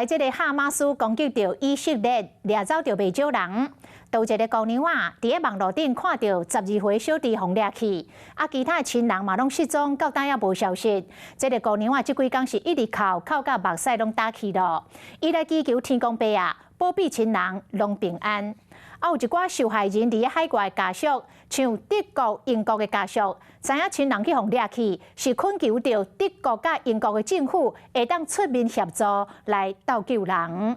来，这个哈马斯攻击到以色列，掠走着袂少人。有一个姑娘啊，伫个网络顶看到12岁小弟被掠去，其他亲人嘛拢失踪，到今也无消息。这个姑娘啊，即几天是一直哭到目屎拢打去咯。伊来祈求天公伯啊，保庇亲人拢平安。有一寡受害人伫海外的家属，像德国、英国的家属，知影亲人去互掠去，是恳求着德国甲英国的政府会当出面协助来斗救人。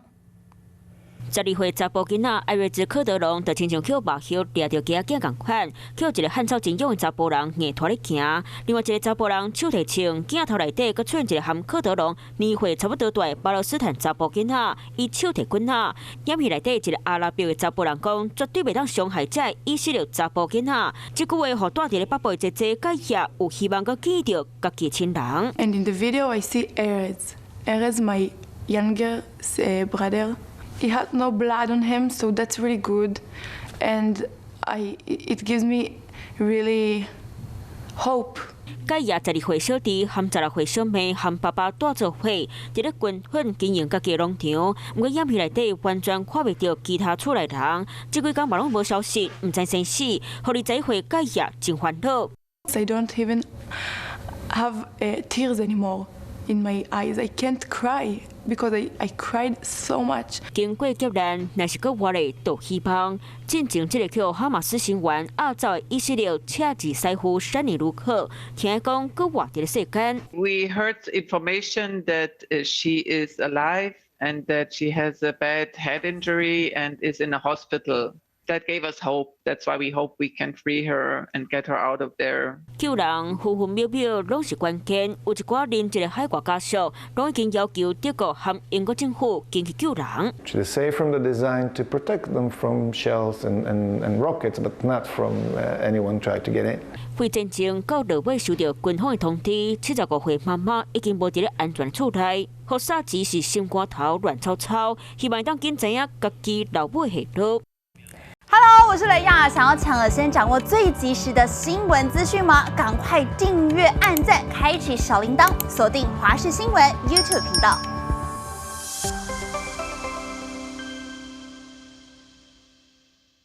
12岁查甫囡仔艾瑞兹·科德隆，就亲像捡目叶掠着鸡仔共款，捡一个汗臭真勇的查甫人硬拖咧行。另外一个查甫人手提枪，镜头内底佫出现一个含科德隆年岁差不多大巴勒斯坦查甫囡仔，伊手提棍仔，掩戏内底一个阿拉伯的查甫人讲，绝对袂当伤害这以色列查甫囡仔。这句话互住伫咧北部的姐姐甲也有希望佫见到家己亲人。And in the video, I see Erez, my younger brother. He had no blood on him, so that's really good, and it gives me really hope. 甲也12岁小弟含16岁小妹含爸爸带做伙，伫咧军训经营家己的农场，不过掩戏内底完全看袂到其他厝内人。这几天嘛拢无消息，唔知生死，互你这回甲也真烦恼。I don't even have tears anymore in my eyes. I can't cry. Because I cried so much. 经过劫难，若是阁活咧，就希望进前这个叫哈马斯成员亚洲的以色列车子师傅山尼卢克，听讲阁活伫咧世间。We heard information that she is alive and that she has a bad head injury and is in a hospital. That gave us hope. That's why we hope we can free her and get her out of there. 救人分分秒秒拢是关键，有一寡连一个海外家属拢已经要求德国和英国政府进去救人。They say from the design to protect them from shells and rockets, but not from anyone trying to get in. 非战争到落尾收到军方的通知，75岁妈妈已经无伫咧安全厝内，好煞只是心肝头乱糟糟，希望当紧知影家己老母的下落。Hello， 我是雷亚，想要抢而先掌握最及时的新闻资讯吗？赶快订阅、按赞、开启小铃铛，锁定华视新闻 YouTube 频道。